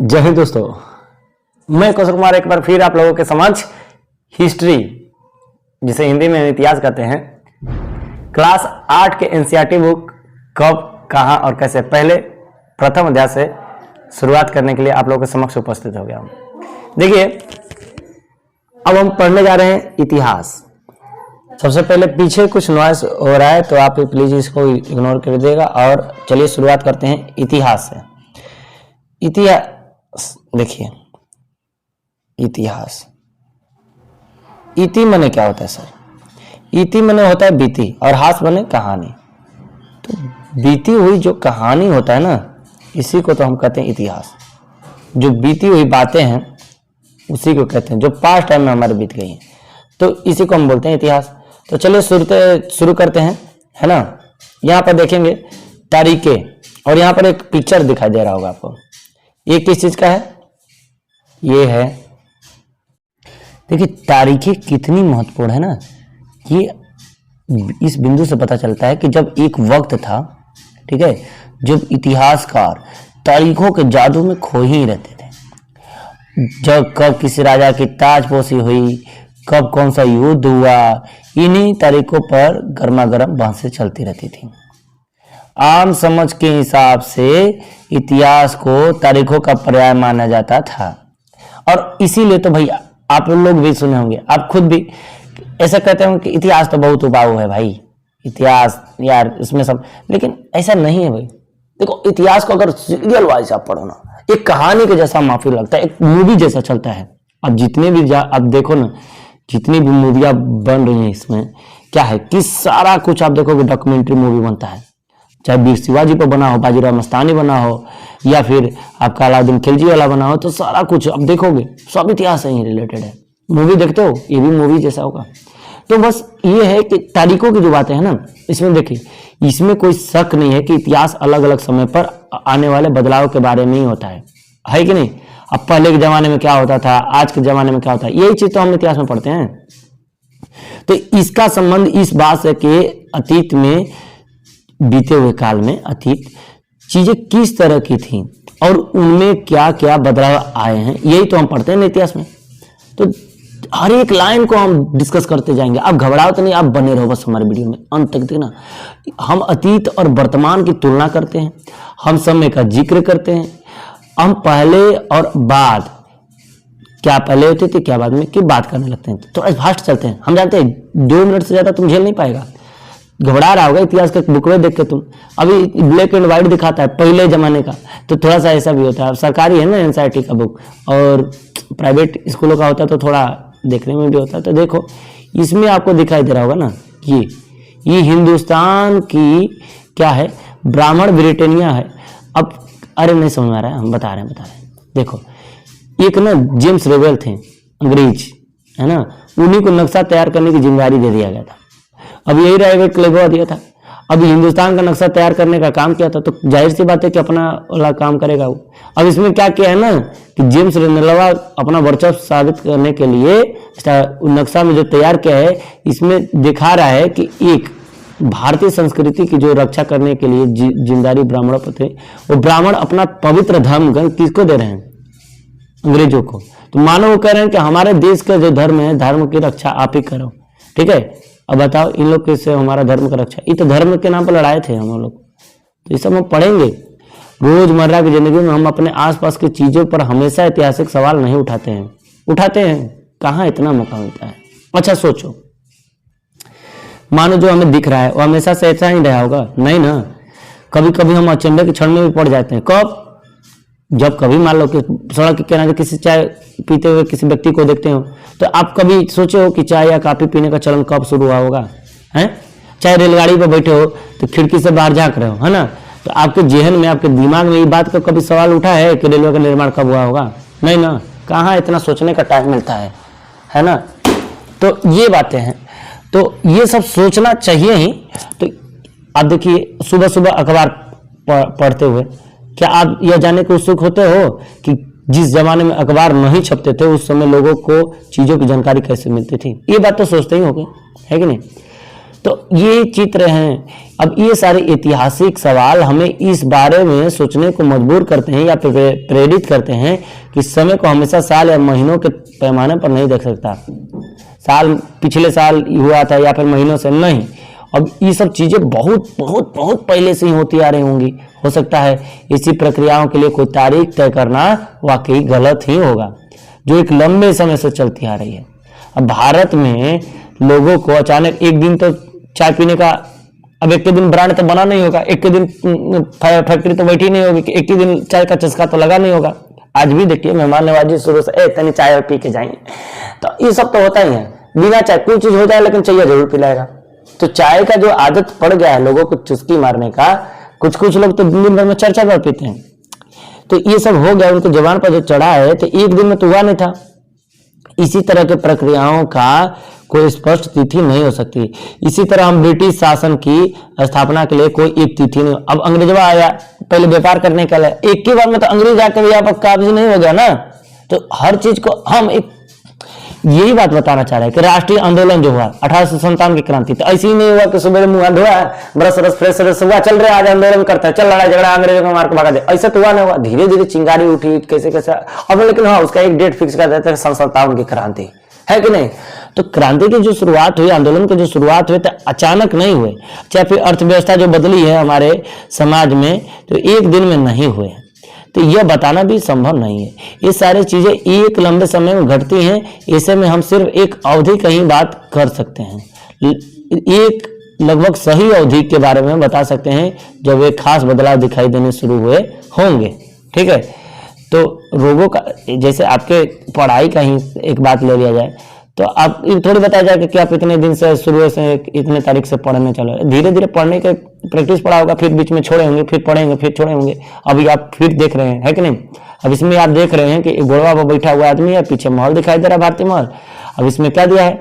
जय हिंद दोस्तों, मैं कौशल कुमार एक बार फिर आप लोगों के समक्ष हिस्ट्री, जिसे हिंदी में इतिहास कहते हैं, क्लास 8 के एनसीईआरटी बुक कब, कहां और कैसे, पहले प्रथम अध्याय से शुरुआत करने के लिए आप लोगों के समक्ष उपस्थित हो गया हूं। देखिए, अब हम पढ़ने जा रहे हैं इतिहास। सबसे पहले पीछे कुछ नॉइस हो रहा है तो आप प्लीज इसको इग्नोर कर दीजिएगा और चलिए शुरुआत करते हैं इतिहास से। इतिहास देखिए, इतिहास इति मने क्या होता है सर? इति मने होता है बीती और हास मने कहानी। तो बीती हुई जो कहानी होता है ना, इसी को तो हम कहते हैं इतिहास। जो बीती हुई बातें हैं उसी को कहते हैं, जो पास्ट टाइम में हमारे बीत गई हैं, तो इसी को हम बोलते हैं इतिहास। तो चलिए शुरू करते हैं, है ना। यहाँ पर देखेंगे तारीखें और यहाँ पर एक पिक्चर दिखाई दे रहा होगा आपको। ये किस चीज का है? ये है, देखिए तारीखें कितनी महत्वपूर्ण है ना। ये इस बिंदु से पता चलता है कि जब एक वक्त था, ठीक है, जब इतिहासकार तारीखों के जादू में खो ही रहते थे। जब कब किसी राजा की ताजपोशी हुई, कब कौन सा युद्ध हुआ, इन्हीं तारीखों पर गर्मा गर्म बहसें चलती रहती थी। आम समझ के हिसाब से इतिहास को तारीखों का पर्याय माना जाता था, और इसीलिए तो भाई आप लोग भी सुने होंगे, आप खुद भी ऐसा कहते हो कि इतिहास तो बहुत उबाऊ है भाई, इतिहास यार इसमें सब, लेकिन ऐसा नहीं है भाई। देखो, इतिहास को अगर सीरियल वाइज आप पढ़ो ना, एक कहानी के जैसा माफी लगता है, एक मूवी जैसा चलता है। अब जितने भी आप देखो ना, जितनी भी मूवियां बन रही हैं, इसमें क्या है कि सारा कुछ आप देखोगे डॉक्यूमेंट्री मूवी बनता है। चाहे वीर शिवाजी पर बना हो, बाजीराव मस्तानी बना हो, या फिर आपका अलाउद्दीन खिलजी वाला बना हो, तो सारा कुछ अब देखोगे सब इतिहास से ही रिलेटेड है। मूवी देखते हो, ये भी मूवी जैसा होगा। तो बस ये है कि तारीखों की जो बातें हैं ना, इसमें देखिए, इसमें कोई शक नहीं है कि इतिहास अलग अलग समय पर आने वाले बदलाव के बारे में ही होता है कि नहीं। अब पहले के जमाने में क्या होता था, आज के जमाने में क्या होता है, यही चीज तो हम इतिहास में पढ़ते हैं। तो इसका संबंध इस बात से कि अतीत में, बीते हुए काल में अतीत चीजें किस तरह की थी और उनमें क्या क्या बदलाव आए हैं, यही तो हम पढ़ते हैं इतिहास में। तो हर एक लाइन को हम डिस्कस करते जाएंगे। आप घबराओ तो नहीं, आप बने रहो बस हमारे वीडियो में अंत तक देखना। हम अतीत और वर्तमान की तुलना करते हैं, हम समय का जिक्र करते हैं, हम पहले और बाद, क्या पहले होते थे क्या बाद में की बात करने लगते हैं। थोड़ा फास्ट चलते हैं, हम जानते हैं 2 मिनट से ज्यादा तुम झेल नहीं पाएगा। घबरा रहा होगा इतिहास के बुक में देख के तुम, अभी ब्लैक एंड व्हाइट दिखाता है पहले जमाने का, तो थोड़ा सा ऐसा भी होता है। सरकारी है ना एनसीईआरटी का बुक, और प्राइवेट स्कूलों का होता है तो थोड़ा देखने में भी होता है। तो देखो, इसमें आपको दिखाई दे रहा होगा ना, ये हिंदुस्तान की क्या है, ब्राह्मण ब्रिटेनिया है। अब अरे नहीं समझ आ रहा है, हम बता रहे हैं। देखो, एक ना जेम्स रेवेल थे, अंग्रेज, है ना, उन्हीं को नक्शा तैयार करने की जिम्मेदारी दे दिया गया था। अब यही रहेगा क्लेगो दिया था। अब हिंदुस्तान का नक्शा तैयार करने का काम किया था, तो जाहिर सी बात है कि अपना वाला काम करेगा वो। अब इसमें क्या किया है ना कि जेम्स रेवेल अपना वर्चस्व साबित करने के लिए नक्शा में जो तैयार किया है, इसमें दिखा रहा है कि एक भारतीय संस्कृति की जो रक्षा करने के लिए जिम्मेदारी ब्राह्मणों पर थे, वो ब्राह्मण अपना पवित्र धर्म किसको दे रहे हैं? अंग्रेजों को। तो मानो वो कह रहे हैं कि हमारे देश का जो धर्म है, धर्म की रक्षा आप ही करो, ठीक है। अब बताओ, इन लोग कैसे हमारा धर्म का रक्षा, ये तो धर्म के नाम पर लड़ाए थे हम लोग। तो ये सब हम पढ़ेंगे। रोजमर्रा की जिंदगी में हम अपने आसपास की चीजों पर हमेशा ऐतिहासिक सवाल नहीं उठाते हैं, कहाँ इतना मौका मिलता है। अच्छा सोचो, मानो जो हमें दिख रहा है वो हमेशा से ऐसा ही रहा होगा? नहीं ना, कभी कभी हम अचंभे के क्षण में भी पड़ जाते हैं। कब? जब कभी मान लो कि सड़क के किनारे किसी चाय पीते हुए किसी व्यक्ति को देखते हो, तो आप कभी सोचे हो कि चाय या कॉफी पीने का चलन कब शुरू हुआ होगा? हैं? चाहे रेलगाड़ी पर बैठे हो तो खिड़की से बाहर झांक रहे हो, है ना, तो आपके जेहन में, आपके दिमाग में ये बात का कभी सवाल उठा है कि रेलवे का निर्माण कब हुआ होगा? नहीं ना, कहाँ इतना सोचने का टाइम मिलता है ना। तो ये बातें हैं, तो ये सब सोचना चाहिए ही। तो आप देखिए, सुबह सुबह अखबार पढ़ते हुए क्या आप यह जानने के उत्सुक होते हो कि जिस जमाने में अखबार नहीं छपते थे, उस समय लोगों को चीजों की जानकारी कैसे मिलती थी? ये बात तो सोचते ही होंगे, है कि नहीं। तो ये चित्र हैं। अब ये सारे ऐतिहासिक सवाल हमें इस बारे में सोचने को मजबूर करते हैं या प्रेरित करते हैं कि समय को हमेशा साल या महीनों के पैमाने पर नहीं देख सकता। साल पिछले साल हुआ था या फिर महीनों से नहीं। अब ये सब चीजें बहुत बहुत बहुत पहले से ही होती आ रही होंगी। हो सकता है इसी प्रक्रियाओं के लिए कोई तारीख तय करना वाकई गलत ही होगा, जो एक लंबे समय से चलती आ रही है। अब भारत में लोगों को अचानक एक दिन तो चाय पीने का, अब एक के दिन ब्रांड तो बना नहीं होगा, एक के दिन फैक्ट्री तो बैठी नहीं होगी, एक ही दिन चाय का चस्का तो लगा नहीं होगा। आज भी देखिए मेहमान नवाजी शुरू से तनी चाय पी के जाएंगे, तो ये सब तो होता ही है। बिना चाय कोई चीज हो जाए लेकिन चाहिए जरूर पिलाएगा। तो चाय का जो आदत पड़ गया है लोगों को चुस्की मारने का, कुछ कुछ लोग तो दिन भर में 4-4 बार पीते हैं। तो ये सब हो गया, उनके जबान पर जो चढ़ा है तो एक दिन में तो हुआ नहीं था। इसी तरह के प्रक्रियाओं का कोई स्पष्ट तिथि नहीं हो सकती। इसी तरह हम ब्रिटिश शासन की स्थापना के लिए कोई एक तिथि नहीं। अब अंग्रेजवा आया, पहले व्यापार करने का लिए, एक ही बार में तो अंग्रेज आकर यहाँ पर काबिज नहीं हो गया ना। तो हर चीज को हम एक यही बात बताना चाह रहे हैं कि राष्ट्रीय आंदोलन जो हुआ 1857 की क्रांति, तो ऐसे ही नहीं हुआ कि सुबह मुंह धोया ब्रश रस फ्रेश रस हुआ, चल रहे आज आंदोलन करता है, चल लड़ाई झगड़ा अंग्रेजों को मार के भगा दे, ऐसा तो हुआ नहीं हुआ। धीरे धीरे चिंगारी उठी कैसे कैसे। अब लेकिन हाँ, उसका एक डेट फिक्स कर देते हैं 57 की क्रांति, है कि नहीं। तो क्रांति की जो शुरुआत हुई, आंदोलन की जो शुरुआत हुई, तो अचानक नहीं हुए। चाहे फिर अर्थव्यवस्था जो बदली है हमारे समाज में, तो एक दिन में नहीं हुए। तो यह बताना भी संभव नहीं है। ये सारी चीजें एक लंबे समय में घटती हैं। ऐसे में हम सिर्फ एक अवधि का ही बात कर सकते हैं, एक लगभग सही अवधि के बारे में बता सकते हैं जब एक खास बदलाव दिखाई देने शुरू हुए होंगे। ठीक है, तो रोगों का, जैसे आपके पढ़ाई का ही एक बात ले लिया जाए, तो आप थोड़ी बताया जाए कि आप इतने दिन से शुरू से इतने तारीख से पढ़ने चलो। धीरे धीरे पढ़ने के प्रैक्टिस पढ़ा होगा, फिर बीच में छोड़े होंगे, फिर पढ़ेंगे, फिर छोड़े होंगे। अभी आप फिर देख रहे हैं, है कि नहीं। अब इसमें आप देख रहे हैं कि गोड़वा पर बैठा हुआ आदमी है, पीछे महल दिखाई दे रहा है, भारतीय महल। अब इसमें क्या दिया है,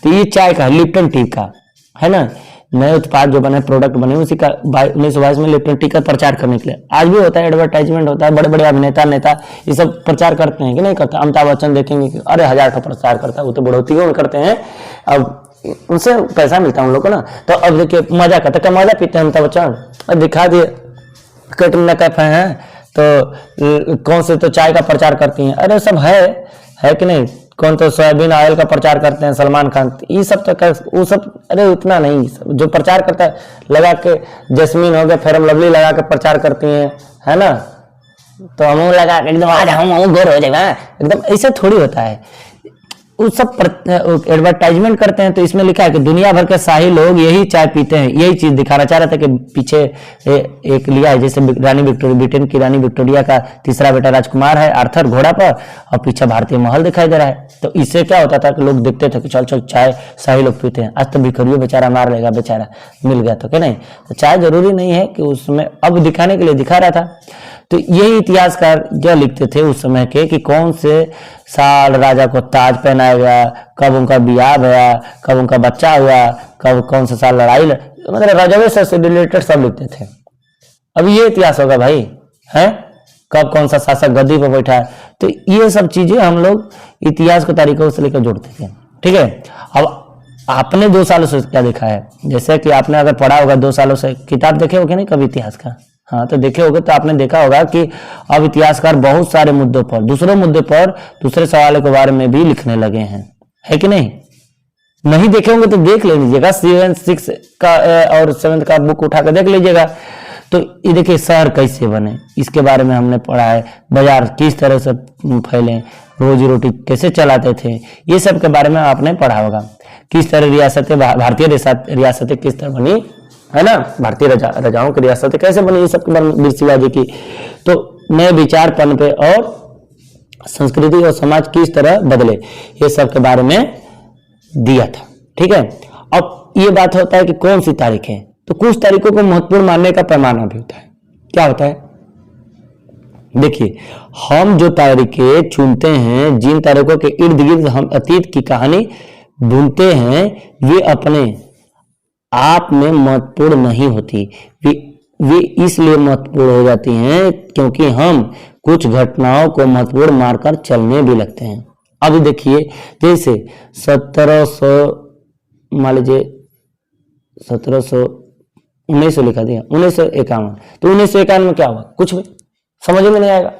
तो ये चाय का, लिप्टन टी का, है ना, नए उत्पाद जो बने, प्रोडक्ट बने, उसी का 1922 में लिप्टन टी का प्रचार करने के लिए। आज भी होता है, एडवर्टाइजमेंट होता है, बड़े बड़े अभिनेता नेता ये सब प्रचार करते हैं कि नहीं करते। अमिताभ बच्चन देखेंगे कि अरे 1000 का प्रचार करता है, वो तो बढ़ोतियों में करते हैं, अब उनसे पैसा मिलता है उन लोग को ना। तो अब देखिए मजा करते, क्या मजा पीते हैं अमिताभ बच्चन, अब दिखा दिए कैटरीना कैफ है, तो कौन से तो चाय का प्रचार करती हैं, अरे सब है कि नहीं। कौन तो सोयाबीन ऑयल का प्रचार करते हैं, सलमान खान, ये सब तो वो सब, अरे उतना नहीं। जो प्रचार करता है लगा के, जैस्मीन हो गया, फेरम लवली लगा के प्रचार करती हैं, है ना, तो हम लगा के एकदम आज हम गोर हो जाएगा, एकदम ऐसे थोड़ी होता है। उस सब एडवर्टाइजमेंट करते हैं। तो इसमें लिखा है कि दुनिया भर के शाही लोग यही चाय पीते हैं। यही चीज दिखाना चाह रहा था कि पीछे एक लिया है, जैसे रानी विक्टोरिया, ब्रिटेन की रानी विक्टोरिया का तीसरा बेटा राजकुमार है आर्थर घोड़ा पर, और पीछे भारतीय महल दिखाई दे रहा है। तो इससे क्या होता था कि लोग देखते थे कि चल चल चाय शाही लोग पीते हैं। आज तो भिखरियों बेचारा मार लेगा, बेचारा मिल गया तो क्या नहीं। तो चाय जरूरी नहीं है कि उसमें, अब दिखाने के लिए दिखा रहा था। तो यही इतिहासकार क्या लिखते थे उस समय के कि कौन से साल राजा को ताज पहनाया गया, कब उनका ब्याह हुआ, कब उनका बच्चा हुआ, कब कौन सा साल लड़ाई, मतलब राजवंश से रिलेटेड सब लिखते थे। अब ये इतिहास होगा भाई, है कब कौन सा शासक गद्दी पर बैठा है। तो ये सब चीजें हम लोग इतिहास को तारीखों से लेकर जोड़ते थे। ठीक है, अब आपने 2 सालों से क्या देखा है, जैसे कि आपने अगर पढ़ा होगा 2 सालों से, किताब देखे होगे नहीं कभी इतिहास का, हाँ तो देखे होगे, तो आपने देखा होगा कि अब इतिहासकार बहुत सारे मुद्दों पर, दूसरे मुद्दे पर, दूसरे सवालों के बारे में भी लिखने लगे हैं, है कि नहीं। नहीं देखे होंगे तो देख ले लीजिएगा, 7th का और 7th का बुक उठा कर देख लीजिएगा। तो ये देखिए शहर कैसे बने, इसके बारे में हमने पढ़ा है, बाजार किस तरह से फैले, रोजी रोटी कैसे चलाते थे, ये सब के बारे में आपने पढ़ा होगा। किस तरह रियासतें, भारतीय रियासतें किस तरह बनी, है ना, भारतीय राजाओं की रियासतें कैसे बनी, ये सब के बारे में वीर शिवाजी की। तो नए विचार पनपे और संस्कृति और समाज किस तरह बदले, ये सब के बारे में दिया था। ठीक है, अब ये बात होता है कि कौन सी तारीख है, तो कुछ तारीखों को महत्वपूर्ण मानने का पैमाना भी होता है। क्या होता है, देखिए हम जो तारीखें चुनते हैं, जिन तारीखों के इर्द गिर्द हम अतीत की कहानी बुनते हैं, वे अपने आप में महत्वपूर्ण नहीं होती। वे इसलिए महत्वपूर्ण हो जाती हैं क्योंकि हम कुछ घटनाओं को महत्वपूर्ण मानकर चलने भी लगते हैं। अभी देखिए, जैसे 1700 मान लीजिए 1900 लिखा दिया, 1951। तो 1951 में क्या हुआ, कुछ भी समझ में नहीं आएगा।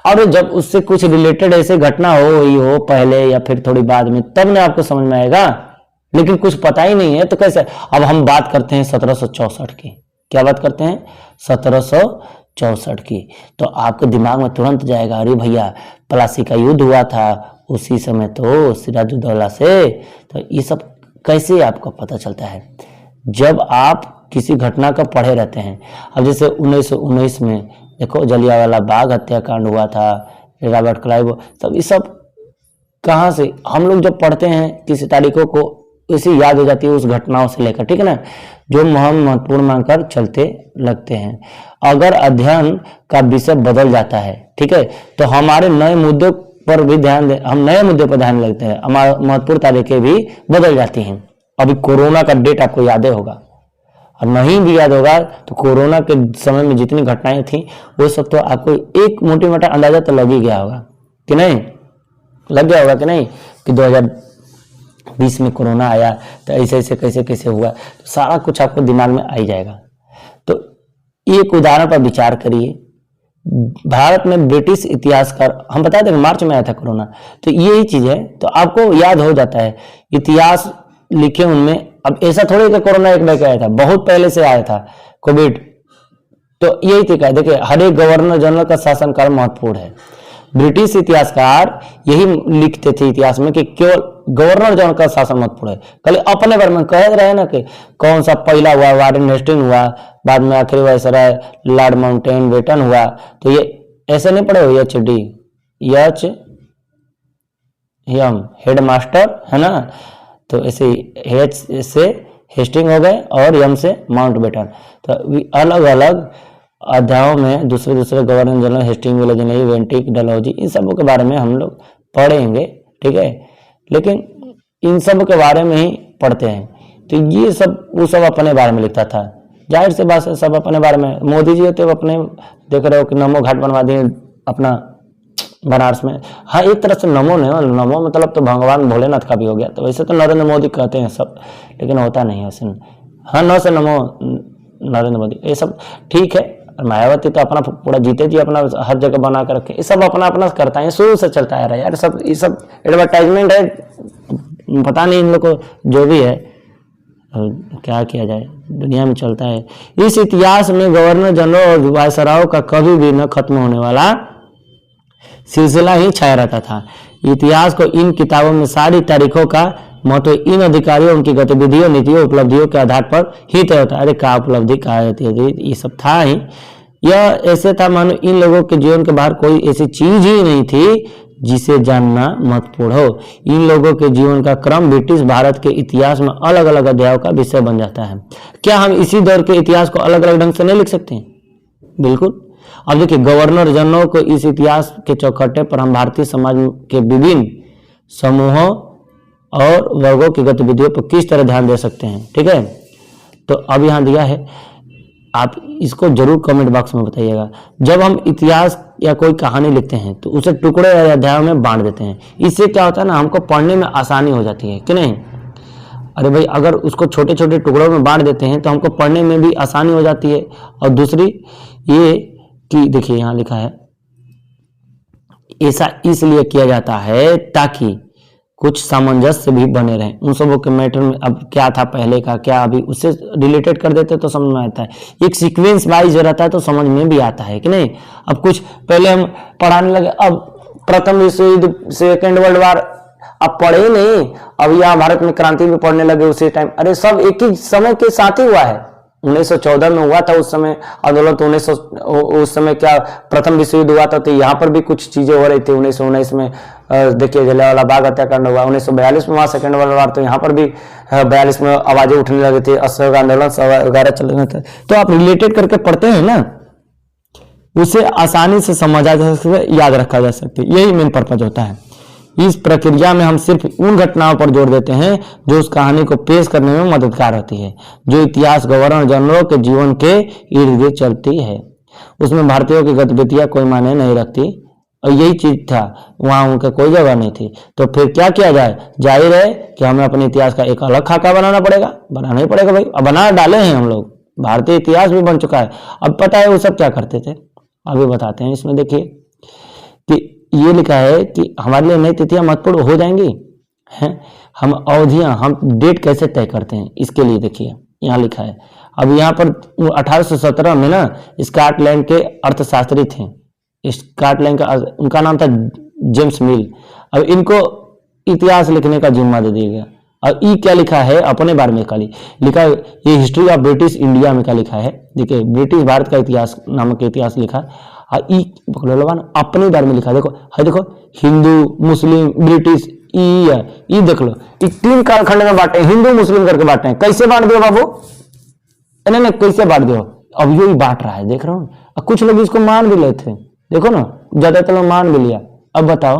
और जब उससे कुछ रिलेटेड ऐसे घटना हो पहले या फिर थोड़ी बाद में, तब ना आपको समझ में आएगा, लेकिन कुछ पता ही नहीं है तो कैसे। अब हम बात करते हैं 1764 की, क्या बात करते हैं, 1764 की, तो आपके दिमाग में तुरंत जाएगा, अरे भैया प्लासी का युद्ध हुआ था उसी समय तो सिराजुद्दौला से। तो ये सब कैसे आपको पता चलता है, जब आप किसी घटना का पढ़े रहते हैं। अब जैसे 1919 में देखो जलियांवाला बाग हत्याकांड हुआ था, रॉबर्ट क्लाइव, सब ये सब कहाँ से हम लोग जब पढ़ते हैं किसी तारीखों को उसी याद हो जाती है उस घटनाओं से लेकर, ठीक है ना, जो हम महत्वपूर्ण मानकर चलते लगते हैं। अगर अध्ययन का विषय बदल जाता है, ठीक है, तो हमारे नए मुद्दों पर भी ध्यान दे, हम नए मुद्दे पर ध्यान लगते हैं, हमारे महत्वपूर्ण तारीखें भी बदल जाती हैं। अभी कोरोना का डेट आपको याद होगा, और नहीं भी याद होगा तो कोरोना के समय में जितनी घटनाएं थी वो सब तो आपको एक मोटी मोटा अंदाजा तो लग ही गया होगा कि नहीं, लग गया होगा कि नहीं, कि 2020 में कोरोना आया तो ऐसे ऐसे कैसे कैसे हुआ, तो सारा कुछ आपको दिमाग में आ ही जाएगा। तो एक उदाहरण पर विचार करिए, भारत में ब्रिटिश इतिहासकार, हम बता दें मार्च में आया था कोरोना, तो यही चीज है, तो आपको याद हो जाता है इतिहास लिखे उनमें। अब ऐसा थोड़ी कि कोरोना एक बैग आया था, बहुत पहले से आया था कोविड। तो यही तरीका है, देखिए हर एक गवर्नर जनरल का शासनकाल महत्वपूर्ण है। ब्रिटिश इतिहासकार यही लिखते थे इतिहास में कि केवल गवर्नर जनरल का शासन महत्वपूर्ण है। कल अपने बारे में कह रहे ना कि कौन सा पहला हुआ, वारेन हेस्टिंग हुआ, बाद में आखिरी वायसराय लॉर्ड माउंटबेटन हुआ, तो ये ऐसे नहीं पढ़े हो, एच हेडमास्टर है ना, तो ऐसे एच से हेस्टिंग हो गए और यम से माउंटबेटन। तो अलग अलग अध्यायों में दूसरे दूसरे governor general, Hasting, William, Bentinck, Dalhousie, इन सब के बारे में हम लोग पढ़ेंगे, ठीक है, लेकिन इन सब के बारे में ही पढ़ते हैं। तो ये सब वो सब अपने बारे में लिखता था, जाहिर से बात है, सब अपने बारे में। मोदी जी होते अपने देख रहे हो कि नमो घाट बनवा दिए अपना बनारस में। हाँ, एक तरह से नमो नहीं, नमो मतलब तो भगवान भोलेनाथ का भी हो गया, तो वैसे तो नरेंद्र मोदी कहते हैं सब, लेकिन होता नहीं है वैसे। हाँ, न से नमो नरेंद्र मोदी, ये सब ठीक है। मायावती तो अपना पूरा जीते जी अपना हर जगह बना कर रखे, ये सब अपना अपना करता है, शुरू से चलता है यार, सब ये सब एडवर्टाइजमेंट है, पता नहीं इन लोग को जो भी है, क्या किया जाए, दुनिया में चलता है। इस इतिहास में गवर्नर जनरल और वायसराय का कभी भी न खत्म होने वाला सिलसिला ही छाया रहता था। इतिहास को इन किताबों में सारी तारीखों का महत्व इन अधिकारियों, उनकी गतिविधियों, नीतियों, उपलब्धियों के आधार पर ही तय होता है। अरे क्या उपलब्धि, क्या ये सब था ही, यह ऐसे था मानो इन लोगों के जीवन के बाहर कोई ऐसी चीज ही नहीं थी जिसे जानना महत्वपूर्ण हो। इन लोगों के जीवन का क्रम ब्रिटिश भारत के इतिहास में अलग अलग अध्यायों का विषय बन जाता है। क्या हम इसी दौर के इतिहास को अलग अलग ढंग से नहीं लिख सकते? बिल्कुल। अब देखिए, गवर्नर जनरल को इस इतिहास के चौखटे पर हम भारतीय समाज के विभिन्न समूहों और वर्गों की गतिविधियों पर किस तरह ध्यान दे सकते हैं, ठीक है। तो अब यहाँ दिया है, आप इसको जरूर कमेंट बॉक्स में बताइएगा। जब हम इतिहास या कोई कहानी लिखते हैं तो उसे टुकड़े या अध्यायों में बांट देते हैं। इससे क्या होता है ना, हमको पढ़ने में आसानी हो जाती है कि नहीं। अरे भाई, अगर उसको छोटे छोटे टुकड़ों में बांट देते हैं तो हमको पढ़ने में भी आसानी हो जाती है। और दूसरी ये कि देखिए यहाँ लिखा है, ऐसा इसलिए किया जाता है ताकि कुछ सामंजस्य भी बने रहे उन सबों के मैटर में। अब क्या था पहले का, क्या अभी, उससे रिलेटेड कर देते तो समझ में आता है। एक सीक्वेंस वाइज रहता है तो समझ में भी आता है कि नहीं। अब कुछ पहले हम पढ़ाने लगे, अब प्रथम विश्व युद्ध, सेकेंड वर्ल्ड वार अब पढ़े ही नहीं, अब यहाँ भारत में क्रांति भी पढ़ने लगे उसी टाइम। अरे सब एक ही समय के साथ ही हुआ है। 1914 में हुआ था उस समय आंदोलन, तो उस समय क्या प्रथम विश्व युद्ध हुआ था, तो यहाँ पर भी कुछ चीजें हो रही थी। 1919 में देखिए जलियांवाला बाग हत्याकांड हुआ, 1942 में हुआ सेकेंड वर्ल्ड वार, तो यहाँ पर भी 42 में आवाजें उठने लगी थी, असहयोग आंदोलन वगैरह चल रहे थे। तो आप रिलेटेड करके पढ़ते हैं ना, उसे आसानी से समझा जा सकता, याद रखा जा सकता है। यही मेन पर्पज होता है। इस प्रक्रिया में हम सिर्फ उन घटनाओं पर जोर देते हैं जो उस कहानी को पेश करने में मददगार होती है, जो इतिहास गवर्नर जनरल के जीवन के इर्द गिर्द चलती है। उसमें भारतीयों की गतिविधियां कोई मायने नहीं रखती। और यही चीज था, वहां उनका कोई जगह नहीं थी। तो फिर क्या किया जाए, जाहिर है कि हमें अपने इतिहास का एक अलग खाका बनाना पड़ेगा, बनाना ही पड़ेगा भाई। अब बना डाले हैं हम लोग, भारतीय इतिहास भी बन चुका है। अब पता है वो सब क्या करते थे, अभी बताते हैं। इसमें देखिए कि ये लिखा है कि हमारे लिए नई तिथियां महत्वपूर्ण हो जाएंगी हैं, हम अवधियां, हम डेट कैसे तय करते हैं, इसके लिए देखिए यहाँ लिखा है। अब यहाँ पर 1817 में ना स्कॉटलैंड के अर्थशास्त्री थे, स्कॉटलैंड का उनका नाम था जेम्स मिल। अब इनको इतिहास लिखने का जिम्मा दे दिया गया। और ई क्या लिखा है, अपने बारे में खाली लिखा है, ये हिस्ट्री ऑफ ब्रिटिश इंडिया में क्या लिखा है, देखिए ब्रिटिश भारत का इतिहास नामक इतिहास लिखा है। और ई अपने बारे में लिखा है, देखो है, देखो हिंदू मुस्लिम ब्रिटिश, ई है, ई देख लो, ये 3 कालखंड में बांटे, हिंदू मुस्लिम करके बांटे हैं। कैसे बांट दियो बाबू, नहीं कैसे बांट दियो, अब यही बांट रहा है, देख रहा हूं। कुछ लोग इसको मान भी लेते, देखो ना, ज्यादातर लोग मान भी लिया। अब बताओ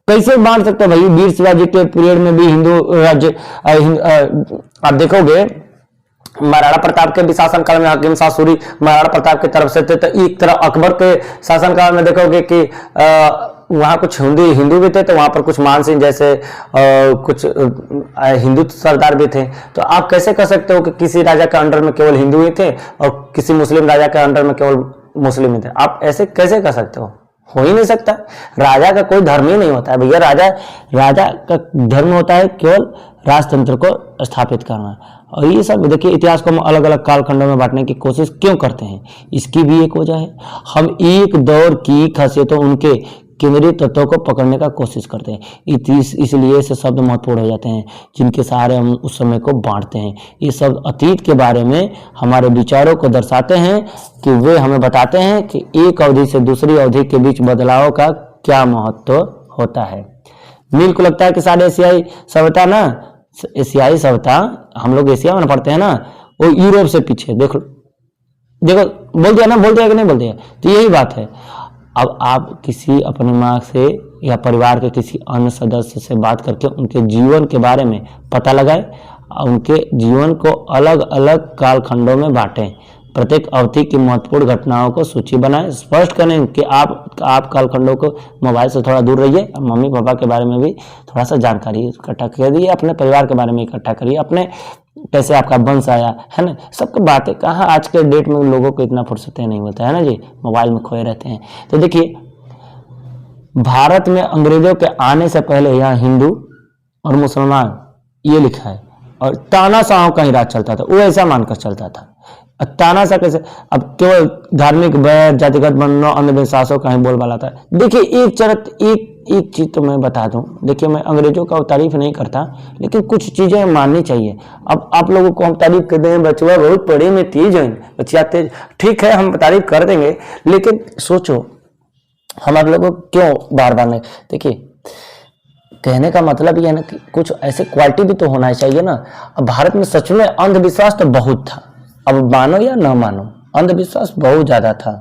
कैसे बांट सकते भाई, वीर शिवाजी के पीरियड में भी हिंदू राज्य, आप देखोगे महाराणा प्रताप के भी शासनकाल में हकीम शाह सूरी महाराणा प्रताप की तरफ से थे। तो एक तरह अकबर के शासनकाल में देखोगे कि वहां कुछ हिंदू भी थे, तो वहां पर कुछ मान सिंह जैसे कुछ हिंदू सरदार भी थे। तो आप कैसे कह सकते हो कि किसी राजा के अंडर में केवल हिंदू ही थे और किसी मुस्लिम राजा के अंडर में केवल मुस्लिम ही थे? आप ऐसे कैसे कह सकते हो ही नहीं सकता। राजा का कोई धर्म ही नहीं होता है भैया, राजा का धर्म होता है केवल राजतंत्र को स्थापित करना। और ये सब देखिए, इतिहास को हम अलग अलग कालखंडों में बांटने की कोशिश क्यों करते हैं, इसकी भी एक वजह है। हम एक दौर की खासियतों, उनके केंद्रीय तत्वों को पकड़ने का कोशिश करते हैं। इसलिए ऐसे शब्द महत्वपूर्ण हो जाते हैं जिनके सहारे हम उस समय को बांटते हैं। ये शब्द अतीत के बारे में हमारे विचारों को दर्शाते हैं, कि वे हमें बताते हैं कि एक अवधि से दूसरी अवधि के बीच बदलाव का क्या महत्व होता है। मिल को लगता है कि सारे एशियाई सभ्यता ना, एशियाई सभ्यता, हम लोग एशिया में पढ़ते हैं ना, वो यूरोप से पीछे। देखो बोल दिया ना, बोल दिया कि नहीं बोल दिया, तो यही बात है। अब आप किसी अपनी माँ से या परिवार के किसी अन्य सदस्य से बात करके उनके जीवन के बारे में पता लगाएं, उनके जीवन को अलग अलग कालखंडों में बांटें, प्रत्येक अवधि की महत्वपूर्ण घटनाओं को सूची बनाएं, स्पष्ट करें कि आप कालखंडों को मोबाइल से थोड़ा दूर रहिए, मम्मी पापा के बारे में भी थोड़ा सा जानकारी इकट्ठा करिए, अपने परिवार के बारे में इकट्ठा करिए, अपने कैसे आपका वंश आया है ना, सबकी बातें। कहाँ आज के डेट में लोगों को इतना फुर्सत नहीं मिलता है ना जी, मोबाइल में खोए रहते हैं। तो देखिए, भारत में अंग्रेजों के आने से पहले यहाँ हिंदू और मुसलमान ये लिखा है, और तानाशाहों का ही राज चलता था, वो ऐसा मानकर चलता था। तानाशाह कैसे, अब केवल धार्मिक वैर, जातिगत बंधनों, अंधविश्वासों का ही बोलबाला था। देखिए एक चीज तो मैं बता दूं, देखिए मैं अंग्रेजों का तारीफ नहीं करता, लेकिन कुछ चीजें माननी चाहिए। अब आप लोगों को हम तारीफ कर दें, बचवा बहुत पढ़े में तेज है, बच्चा तेज, ठीक है हम तारीफ कर देंगे, लेकिन सोचो हमारे लोगों को क्यों बार बार नहीं। देखिए कहने का मतलब ये है ना कि कुछ ऐसे क्वालिटी भी तो होना चाहिए ना। अब भारत में सच में अंधविश्वास तो बहुत था, अब मानो या न मानो, अंधविश्वास बहुत ज्यादा था,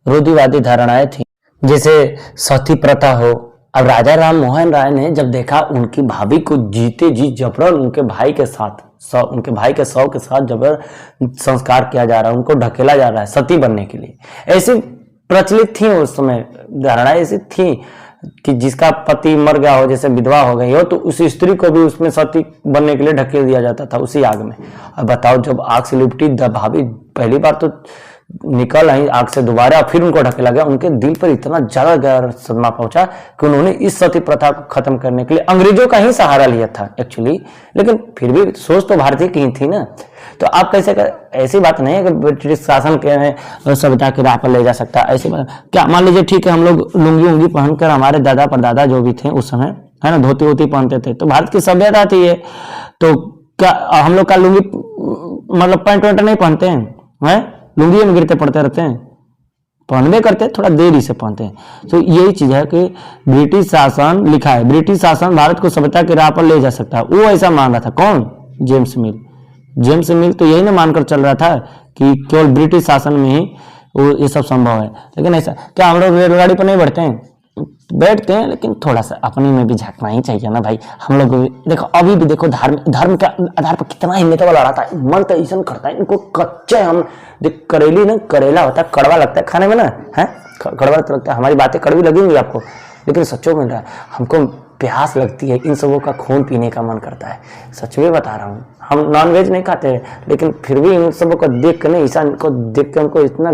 रूढ़िवादी धारणाएं थी, जैसे सती प्रथा हो। अब राजा राम मोहन राय ने जब देखा उनकी भाभी को जीते जी जबरन उनके भाई के शव के साथ जबरन संस्कार किया जा रहा है, उनको ढकेला जा रहा है सती बनने के लिए, ऐसी प्रचलित थी उस समय धारणाएं, ऐसी थी कि जिसका पति मर गया हो, जैसे विधवा हो गई हो, तो उस स्त्री को भी उसमें सती बनने के लिए ढकेल दिया जाता था उसी आग में। अब बताओ, जब आग से लिपटी भाभी पहली बार तो निकल आई आग से दोबारा, फिर उनको ढकेला गया, उनके दिल पर इतना ज्यादा गहरा सदमा पहुंचा कि उन्होंने इस सती प्रथा को खत्म करने के लिए अंग्रेजों का ही सहारा लिया था एक्चुअली, लेकिन फिर भी सोच तो भारतीय की ही थी ना। तो आप कैसे ऐसी बात नहीं है कि ब्रिटिश शासन के सभ्यता के राह पर ले जा सकता, ऐसी बात क्या। मान लीजिए ठीक है, हम लोग लुंगी उंगी पहनकर, हमारे दादा परदादा जो भी थे उस समय है ना, धोती वोती पहनते थे, तो भारत की सभ्यता थी ये। तो क्या हम लोग का लुंगी मतलब पैंट वैंट नहीं पहनते हैं, लुंगी में गिरते पड़ते रहते हैं, पहनवे करते, थोड़ा देरी से पहनते हैं। तो यही चीज है कि ब्रिटिश शासन लिखा है, ब्रिटिश शासन भारत को सभ्यता की राह पर ले जा सकता है, वो ऐसा मान रहा था। कौन? जेम्स मिल। जेम्स मिल तो यही ना मानकर चल रहा था कि केवल ब्रिटिश शासन में ही वो ये सब संभव है। लेकिन ऐसा क्या हम लोग रेलगाड़ी पर नहीं बैठते हैं, लेकिन थोड़ा सा अपने में भी झांकना ही चाहिए ना भाई। हम लोग देखो, अभी भी देखो धर्म के आधार पर कितना ही नेता वाला रहा था, मन तो ऐसा करता है इनको कच्चे हम देख, करेला होता है, कड़वा लगता है खाने में ना, है कड़वा तो लगता है, हमारी बातें कड़वी लगेंगी आपको, लेकिन सच्चों में हमको प्यास लगती है, इन सबों का खून पीने का मन करता है। सच में बता रहा हूँ, हम नॉनवेज नहीं खाते हैं, लेकिन फिर भी इन सबों को देख कर नहीं, ईसा को देख कर उनको इतना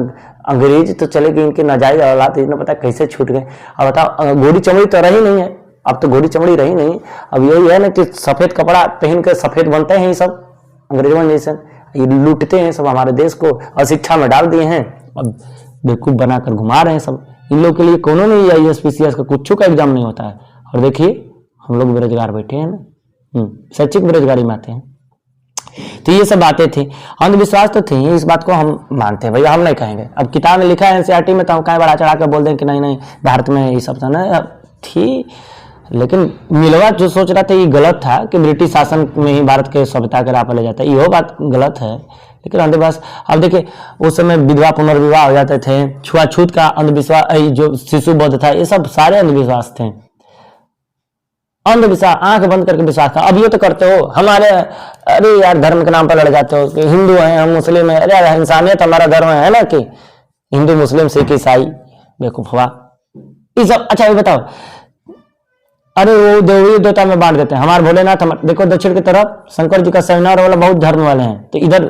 अंग्रेज तो चले गए, इनके नाजायज औलाद इतना पता कैसे छूट गए। अब बताओ, गोरी चमड़ी तो रही नहीं है, अब तो गोरी चमड़ी रही नहीं, अब यही है ना कि सफेद कपड़ा पहन कर सफेद बनते हैं ये सब अंग्रेजों जैसे, ये लूटते हैं सब हमारे देश को, अशिक्षा में डाल दिए हैं, अब बेवकूफ बनाकर घुमा रहे हैं सब। इन लोग के लिए कोनो नहीं IAS का कुछ का एग्जाम नहीं होता है, और देखिए हम लोग बेरोजगार बैठे हैं ना, शैक्षिक बेरोजगारी में आते हैं। तो ये सब बातें थी, अंधविश्वास तो थी, इस बात को हम मानते हैं भैया, हम नहीं कहेंगे। अब किताब में लिखा है NCERT में, तो हम कहीं बढ़ा चढ़ा कर बोल दें कि नहीं नहीं भारत में ये सब था थी, लेकिन मिलवा जो सोच रहा था ये गलत था कि ब्रिटिश शासन में ही भारत के सभ्यता के राह पर ले जाता है, ये बात गलत है। लेकिन अंधविश्वास, अब देखिए उस समय विधवा पुनर्विवाह हो जाते थे, छुआछूत का अंधविश्वास, जो शिशु वध था, ये सब सारे अंधविश्वास थे। अंधविश्वास, आंख बंद करके विश्वास था। अब ये तो करते हो हमारे, अरे यार धर्म के नाम पर लड़ जाते हो कि हिंदू हैं हम मुस्लिम हैं, अरे इंसानियत हमारा धर्म है ना, कि हिंदू मुस्लिम सिख ईसाई, बेवकूफवा ये सब। अच्छा ये बताओ, अरे वो देवी देवता में बांट देते हैं, हमारे भोलेनाथ, देखो दक्षिण की तरफ शंकर जी का सेमिनार वाला बहुत धर्म वाले हैं, तो इधर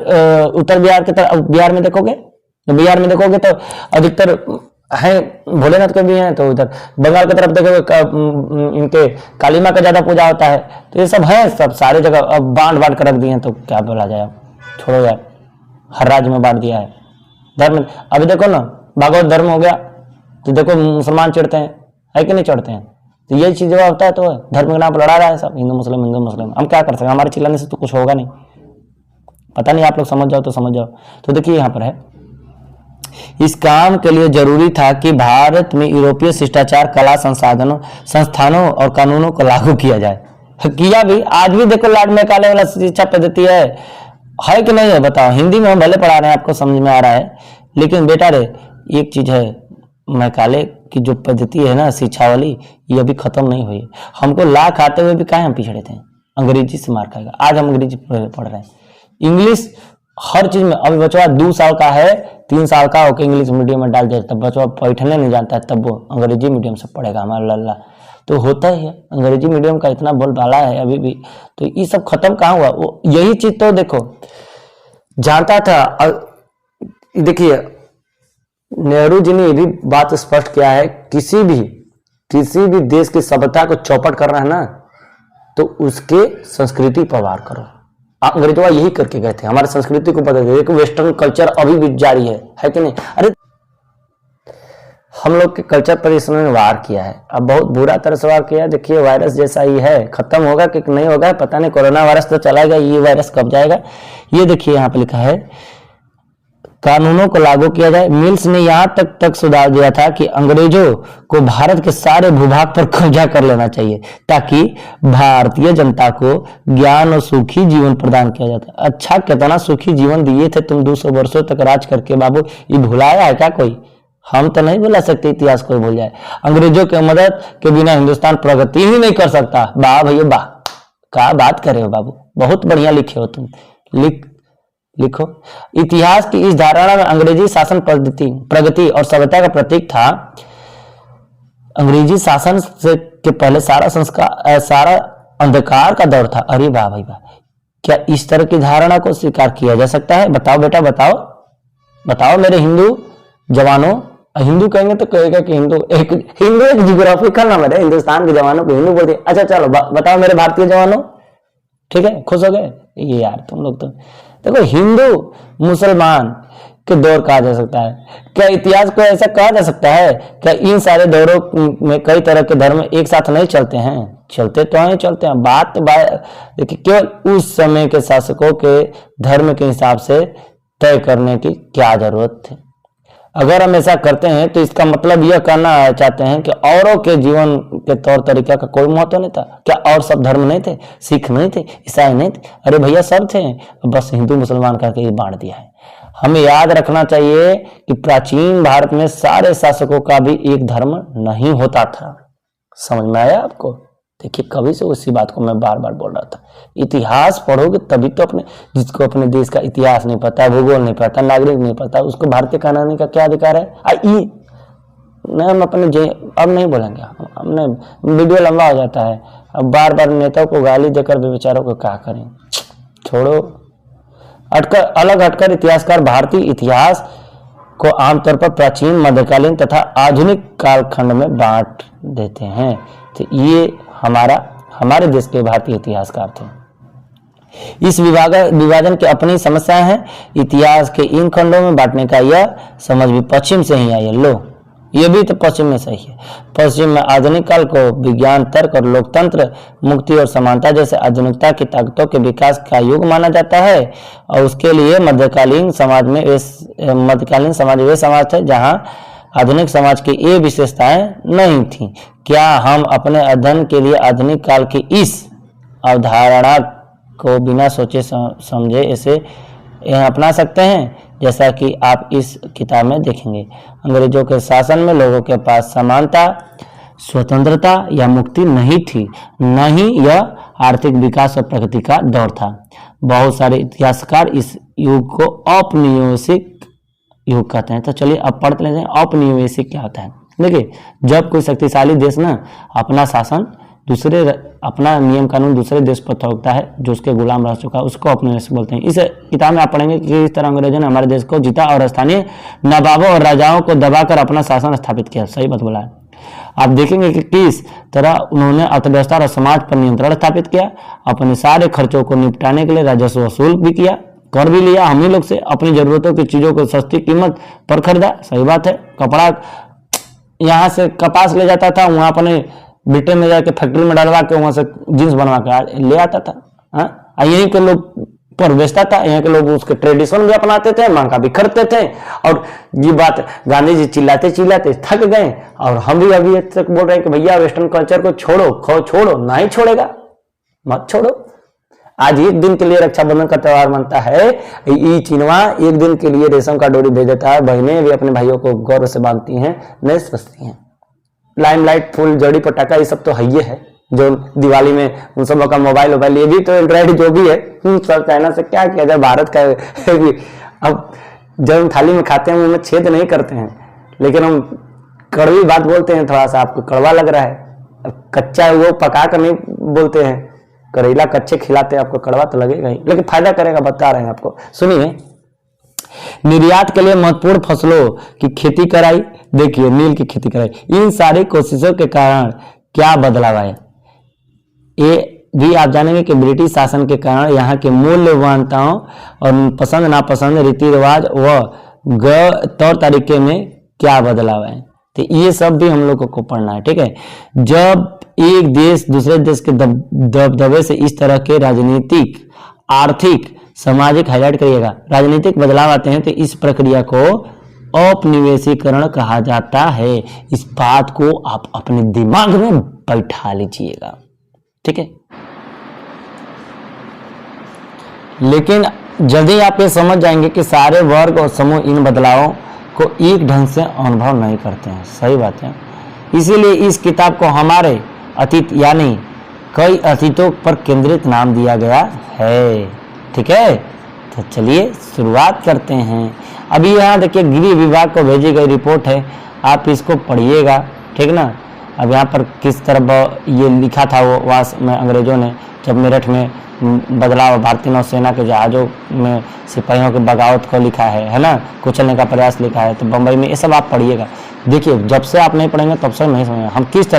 उत्तर बिहार की तरफ, बिहार में देखोगे तो अधिकतर है भोलेनाथ के भी हैं, तो उधर बंगाल की तरफ देखोगे इनके काली माँ का ज्यादा पूजा होता है। तो ये सब है, सब सारे जगह अब बांट कर रख दिए हैं, तो क्या बोला जाए, छोड़ो यार, हर राज्य में बांट दिया है धर्म। अभी देखो ना भागवत धर्म हो गया, तो देखो मुसलमान चढ़ते हैं, है कि नहीं चढ़ते हैं, तो यही चीज जो होता है, तो धर्म के नाम पर लड़ा रहा है सब, हिंदू मुस्लिम। हम क्या कर सकते हैं, हमारे चिल्लाने से तो कुछ होगा नहीं, पता नहीं आप लोग समझ जाओ तो समझ जाओ। तो देखिए यहाँ पर है, इस काम के लिए जरूरी था कि भारत में यूरोपीय शिष्टाचार, कला संस्थानों और कानूनों को लागू किया जाए। किया भी, आज भी देखो लॉर्ड मैकाले वाला शिक्षा पद्धति है कि नहीं है बताओ। हिंदी में हम भले पढ़ा रहे हैं, आपको समझ में आ रहा है, लेकिन बेटा रे एक चीज है, मैकाले की जो पद्धति है ना शिक्षा वाली, ये अभी खत्म नहीं हुई। हमको लाख आते हुए भी काहे हम पिछड़े थे, अंग्रेजी से मार खाएगा। आज हम अंग्रेजी पढ़ रहे हैं, इंग्लिश हर चीज में। अभी बच्चा 2 साल का है, 3 साल का होकर इंग्लिश मीडियम में डाल दिया, तब बच्चा बैठने नहीं जानता है, तब वो अंग्रेजी मीडियम से पढ़ेगा, हमारा लल्ला। तो होता ही है, अंग्रेजी मीडियम का इतना बोलबाला है अभी भी, तो ये सब खत्म कहाँ हुआ। वो यही चीज तो देखो जानता था। देखिए नेहरू जी ने ये भी बात स्पष्ट किया है, किसी भी देश की सभ्यता को चौपट करना है ना, तो उसके संस्कृति पर वार करो। अंग्रेजवा यही करके गए थे, हमारे संस्कृति को बदल दिया। वेस्टर्न कल्चर अभी भी जारी है कि नहीं। अरे हम लोग के कल्चर पर इसने वार किया है, अब बहुत बुरा तरह से वार किया है। देखिए वायरस जैसा ही है, खत्म होगा कि नहीं होगा पता नहीं, कोरोना वायरस तो चला गया, ये वायरस कब जाएगा। ये देखिए यहाँ पे लिखा है, कानूनों को लागू किया जाए। मिल्स ने यहाँ तक सुधार दिया था कि अंग्रेजों को भारत के सारे भूभाग पर कब्जा कर लेना चाहिए, ताकि भारतीय जनता को ज्ञान और सुखी जीवन प्रदान किया जाता। अच्छा कितना सुखी जीवन दिए थे तुम 200 वर्षों तक राज करके बाबू, ये भुलाया है क्या कोई। हम तो नहीं भुला सकते, इतिहास कोई भूल जाए। अंग्रेजों की मदद के बिना हिंदुस्तान प्रगति ही नहीं कर सकता। वाह भैया वाह, क्या बात करे हो बाबू, बहुत बढ़िया लिखे हो तुम। लिखो, इतिहास की इस धारणा में अंग्रेजी शासन प्रगति और सभ्यता का प्रतीक था। अंग्रेजी शासन से के पहले सारा अंधकार का दौर था। अरे वाह भाई वाह, क्या इस तरह की धारणा को स्वीकार किया जा सकता है? बताओ बेटा बताओ मेरे हिंदू जवानों। हिंदू कहेंगे तो कहेगा कि हिंदू एक जियोग्राफिकल नाम है, हिंदुस्तान के जवानों को हिंदू बोलते। अच्छा चलो बताओ मेरे भारतीय जवानों, ठीक है, खुश हो गए। ये यार तुम लोग तो देखो, हिंदू मुसलमान के दौर कहा जा सकता है क्या? इतिहास को ऐसा कहा जा सकता है क्या? इन सारे दौरों में कई तरह के धर्म एक साथ नहीं चलते हैं? चलते तो हैं, चलते हैं। बात देखिए, केवल उस समय के शासकों के धर्म के हिसाब से तय करने की क्या जरूरत थी? अगर हम ऐसा करते हैं तो इसका मतलब यह कहना चाहते हैं कि औरों के जीवन के तौर तरीका का कोई महत्व नहीं था क्या? और सब धर्म नहीं थे? सिख नहीं थे? ईसाई नहीं थे? अरे भैया सब थे, बस हिंदू मुसलमान करके ये बांट दिया है। हमें याद रखना चाहिए कि प्राचीन भारत में सारे शासकों का भी एक धर्म नहीं होता था। समझ में आया आपको? देखिए कभी से उसी बात को मैं बार बार बोल रहा था, इतिहास पढ़ोगे तभी तो जिसको अपने देश का इतिहास नहीं पता, भूगोल नहीं पता, नागरिक नहीं पता, उसको भारतीय कहलाने का क्या अधिकार है? नहीं, हम अब नहीं बोलेंगे, हमने वीडियो लंबा हो जाता है। अब बार बार नेताओं को गाली देकर बेचारों को क्या करें, छोड़ो। अलग हटकर इतिहासकार भारतीय इतिहास को आमतौर पर प्राचीन, मध्यकालीन तथा आधुनिक कालखंड में बांट देते हैं। तो ये हमारे देश के भारतीय इतिहासकार थे। इस विभाजन की अपनी समस्याएं हैं। इतिहास के इन खंडों में बांटने का यह समझ भी पश्चिम से ही आई है। लो, ये भी तो पश्चिम में सही है। पश्चिम में आधुनिक काल को विज्ञान, तर्क और लोकतंत्र, मुक्ति और समानता जैसे आधुनिकता की ताकतों के विकास का युग माना जाता है, और उसके लिए मध्यकालीन समाज वे समाज थे जहां आधुनिक समाज की ये विशेषताएं नहीं थी। क्या हम अपने अध्ययन के लिए आधुनिक काल की इस अवधारणा को बिना सोचे समझे इसे अपना सकते हैं? जैसा कि आप इस किताब में देखेंगे, अंग्रेजों के शासन में लोगों के पास समानता, स्वतंत्रता या मुक्ति नहीं थी, न ही यह आर्थिक विकास और प्रगति का दौर था। बहुत सारे इतिहासकार इस युग को औपनिवेशिक युग कहते हैं। तो चलिए अब पढ़ते लेते हैं औपनिवेशिक क्या होता है। देखिए, जब कोई शक्तिशाली देश ना अपना नियम कानून दूसरे देश पर थोपता है जो उसके गुलाम रह चुका है, उसको औपनिवेशिक बोलते हैं। इस किताब में आप पढ़ेंगे कि किस तरह अंग्रेजों ने हमारे देश को जीता और स्थानीय नवाबों और राजाओं को दबाकर अपना शासन स्थापित किया। सही बात बोला है। आप देखेंगे कि किस तरह उन्होंने अर्थव्यवस्था और समाज पर नियंत्रण स्थापित किया, अपने सारे खर्चों को निपटाने के लिए राजस्व वसूल भी किया, कर भी लिया हम ही लोग से, अपनी जरूरतों की चीजों को सस्ती कीमत पर खरीदा। सही बात है। कपड़ा यहाँ से कपास ले जाता था, वहां अपने ब्रिटेन में जाके फैक्ट्री में डालवा के वहां से जींस बनवा के ले आता था। यहीं के लोग पर बेचता था, यहाँ के लोग उसके ट्रेडिशन भी अपनाते थे, मांग का भी करते थे। और ये बात गांधी जी चिल्लाते चिल्लाते थक गए, और हम भी अभी तक बोल रहे हैं कि भैया वेस्टर्न कल्चर को छोड़ो, नहीं छोड़ेगा, मत छोड़ो। आज एक दिन के लिए रक्षाबंधन का त्योहार मनता है, ई चिनवा एक दिन के लिए रेशम का डोरी भेज देता है, बहनें भी अपने भाइयों को गौरव से बांधती हैं, नहीं समझती हैं। लाइमलाइट, फूल, जड़ी, पटाखा, ये सब तो है है जो दिवाली में उन सब का मोबाइल, ये भी तो एंड्रॉइड जो भी है, सब चाइना से क्या किया जाए, भारत का भी। अब जब हम थाली में खाते हैं उनमें छेद नहीं करते हैं, लेकिन हम कड़वी बात बोलते हैं, थोड़ा सा आपको कड़वा लग रहा है। कच्चा वो पका कर नहीं बोलते हैं, करेला कच्चे खिलाते हैं, आपको कड़वा तो लगेगा ही, लेकिन फायदा करेगा, बता रहे हैं आपको। सुनिए, निर्यात के लिए महत्वपूर्ण फसलों की खेती कराई। देखिए, नील की खेती कराई। इन सारी कोशिशों के कारण क्या बदलाव आया, ये भी आप जानेंगे कि ब्रिटिश शासन के कारण यहाँ के मूल्य मान्यताओं और पसंद नापसंद, रीति रिवाज व तौर तरीके में क्या बदलाव है। तो ये सब भी हम लोगों को पढ़ना है। ठीक है। जब एक देश दूसरे देश के दबदबे से इस तरह के राजनीतिक, आर्थिक, सामाजिक हाईलाइट करिएगा, राजनीतिक बदलाव आते हैं, तो इस प्रक्रिया को औपनिवेशीकरण कहा जाता है। इस बात को आप अपने दिमाग में बैठा लीजिएगा। ठीक है। लेकिन जल्दी आप ये समझ जाएंगे कि सारे वर्ग और समूह इन बदलावों को एक ढंग से अनुभव नहीं करते हैं। सही बात है। इसीलिए इस किताब को हमारे अतीत यानी कई अतीतों पर केंद्रित नाम दिया गया है। ठीक है। तो चलिए शुरुआत करते हैं। अभी यहाँ देखिए, गृह विभाग को भेजी गई रिपोर्ट है, आप इसको पढ़िएगा। ठीक ना। अब यहाँ पर किस तरह ये लिखा था, वो वास में अंग्रेजों ने जब मेरठ में बदलाव, भारतीय नौसेना के जहाज़ों में सिपाहियों के बगावत को लिखा है ना, कुचलने का प्रयास लिखा है, तो बम्बई में ये सब आप पढ़िएगा। देखिए, जब से आप नहीं पढ़ेंगे तब से नहीं समझेंगे। हम किस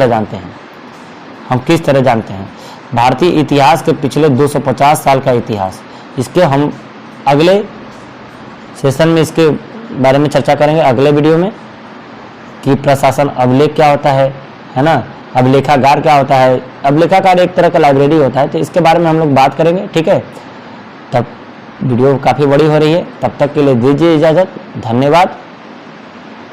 तरह जानते हैं भारतीय इतिहास के पिछले 250 साल का इतिहास। इसके हम अगले सेशन में इसके बारे में चर्चा करेंगे, अगले वीडियो में, कि प्रशासन अभिलेख क्या होता है ना, अभिलेखागार क्या होता है। अभिलेखागार एक तरह का लाइब्रेरी होता है, तो इसके बारे में हम लोग बात करेंगे। ठीक है। तब वीडियो काफ़ी बड़ी हो रही है, तब तक के लिए दीजिए इजाज़त। धन्यवाद।